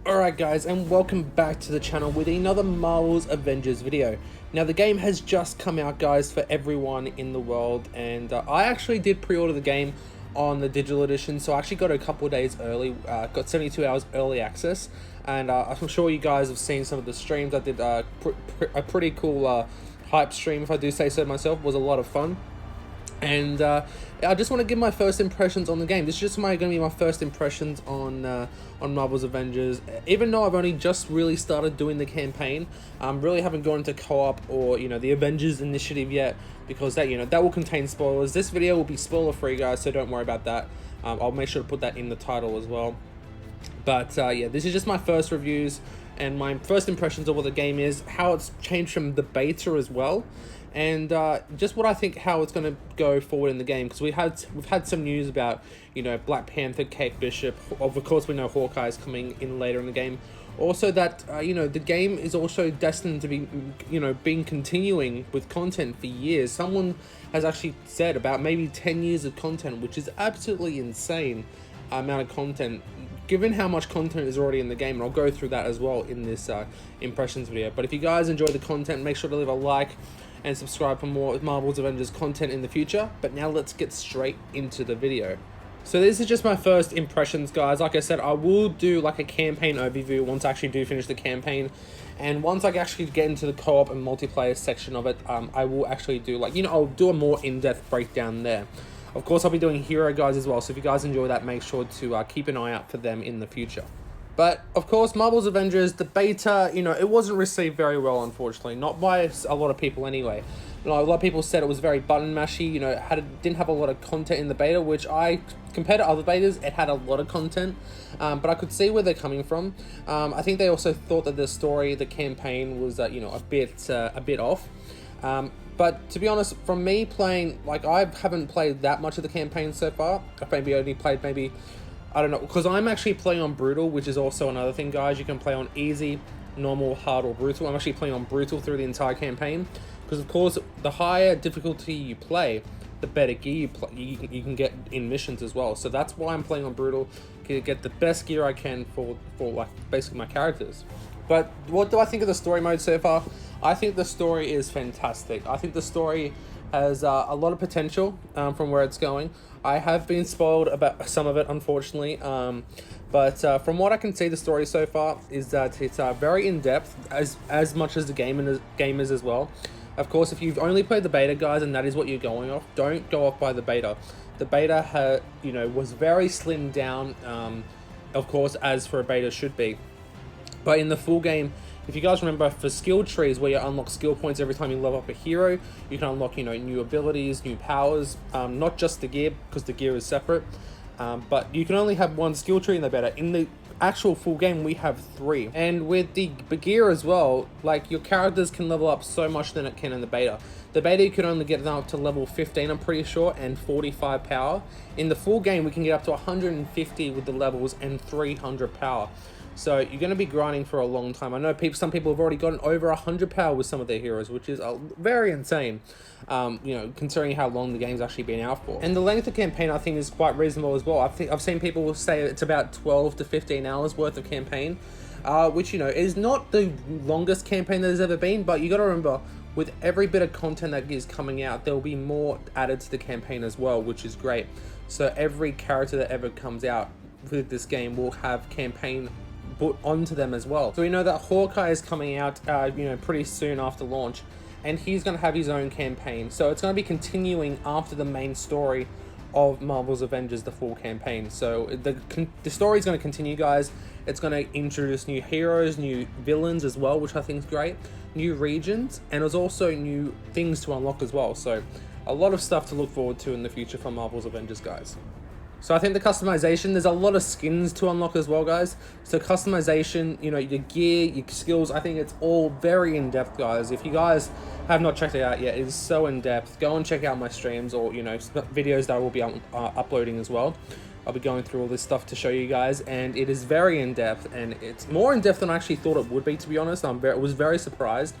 Alright guys, and welcome back to the channel with another Marvel's Avengers video. Now the game has just come out guys for everyone in the world, and I actually did pre-order the game on the digital edition, so I actually got it a couple of days early, got 72 hours early access, and I'm sure you guys have seen some of the streams. I did a pretty cool hype stream, if I do say so myself. It was a lot of fun. And I just want to give my first impressions on the game. This is just going to be my first impressions on Marvel's Avengers. Even though I've only just really started doing the campaign, really haven't gone into co-op or the Avengers Initiative yet, because that that will contain spoilers. This video will be spoiler free, guys, so don't worry about that. I'll make sure to put that in the title as well. But yeah, this is just my first reviews and my first impressions of what the game is, how it's changed from the beta as well, and just what I think how it's going to go forward in the game, because we've had some news about Black Panther, Kate Bishop. Of course, we know Hawkeye is coming in later in the game. Also, that the game is also destined to be being continuing with content for years. Someone has actually said about maybe 10 years of content, which is absolutely insane amount of content, given how much content is already in the game, and I'll go through that as well in this impressions video. But if you guys enjoy the content, make sure to leave a like and subscribe for more Marvel's Avengers content in the future. But now let's get straight into the video. So this is just my first impressions, guys. Like I said, I will do like a campaign overview once I actually do finish the campaign, and once I actually get into the co-op and multiplayer section of it, I will actually do I'll do a more in-depth breakdown there. Of course, I'll be doing hero guys as well, so if you guys enjoy that, make sure to keep an eye out for them in the future. But, of course, Marvel's Avengers, the beta, it wasn't received very well, unfortunately. Not by a lot of people, anyway. A lot of people said it was very button-mashy, didn't have a lot of content in the beta, which compared to other betas, it had a lot of content. But I could see where they're coming from. I think they also thought that the story, the campaign was, a bit off. But to be honest, from me playing, I haven't played that much of the campaign so far. I've maybe only played I don't know, because I'm actually playing on Brutal, which is also another thing, guys. You can play on Easy, Normal, Hard, or Brutal. I'm actually playing on Brutal through the entire campaign, because of course, the higher difficulty you play, the better gear you can get in missions as well. So that's why I'm playing on Brutal, to get the best gear I can for basically my characters. But what do I think of the story mode so far? I think the story is fantastic. I think the story has a lot of potential from where it's going. I have been spoiled about some of it, unfortunately. But from what I can see, the story so far is that it's very in-depth, as much as the game is as well. Of course, if you've only played the beta, guys, and that is what you're going off, don't go off by the beta. The beta was very slimmed down, of course, as for a beta should be. But in the full game, if you guys remember, for skill trees, where you unlock skill points every time you level up a hero, you can unlock, new abilities, new powers, not just the gear, because the gear is separate, but you can only have one skill tree in the beta. In the actual full game, we have 3. And with the gear as well, your characters can level up so much than it can in the beta. The beta, you can only get them up to level 15, I'm pretty sure, and 45 power. In the full game, we can get up to 150 with the levels and 300 power. So you're going to be grinding for a long time. I know some people have already gotten over 100 power with some of their heroes, which is very insane, considering how long the game's actually been out for. And the length of campaign, I think, is quite reasonable as well. I've seen people say it's about 12 to 15 hours worth of campaign, which, is not the longest campaign that there's ever been, but you got to remember, with every bit of content that is coming out, there will be more added to the campaign as well, which is great. So every character that ever comes out with this game will have campaign put onto them as well. So we know that Hawkeye is coming out pretty soon after launch, and he's going to have his own campaign, so it's going to be continuing after the main story of Marvel's Avengers, the full campaign. So the story is going to continue, guys. It's going to introduce new heroes, new villains as well, which I think is great, new regions, and there's also new things to unlock as well. So a lot of stuff to look forward to in the future for Marvel's Avengers, guys. So I think the customization, there's a lot of skins to unlock as well, guys. So customization, your gear, your skills, I think it's all very in-depth, guys. If you guys have not checked it out yet, it is so in-depth. Go and check out my streams or, videos that I will be uploading as well. I'll be going through all this stuff to show you guys, and it is very in-depth, and it's more in-depth than I actually thought it would be, to be honest. I was very surprised.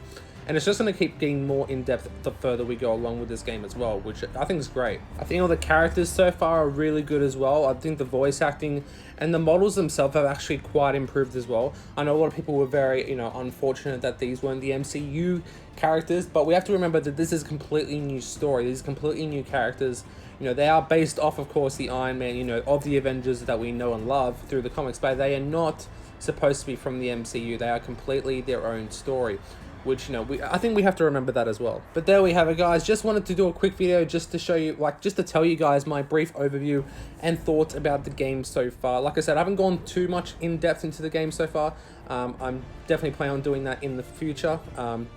and it's just going to keep getting more in-depth the further we go along with this game as well, which I think is great. I think all the characters so far are really good as well. I think the voice acting and the models themselves have actually quite improved as well. I know a lot of people were very, unfortunate that these weren't the MCU characters, but we have to remember that this is a completely new story. These are completely new characters. They are based off, of course, the Iron Man, of the Avengers that we know and love through the comics, but they are not supposed to be from the MCU. They are completely their own story, which, I think we have to remember that as well. But there we have it, guys. Just wanted to do a quick video just to show you, just to tell you guys my brief overview and thoughts about the game so far. Like I said, I haven't gone too much in depth into the game so far. I'm definitely planning on doing that in the future,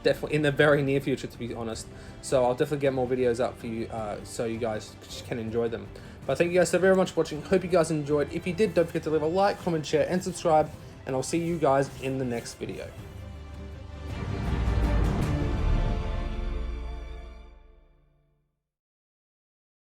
definitely in the very near future, to be honest. So I'll definitely get more videos up for you, so you guys can enjoy them. But thank you guys so very much for watching. Hope you guys enjoyed. If you did, don't forget to leave a like, comment, share, and subscribe. And I'll see you guys in the next video.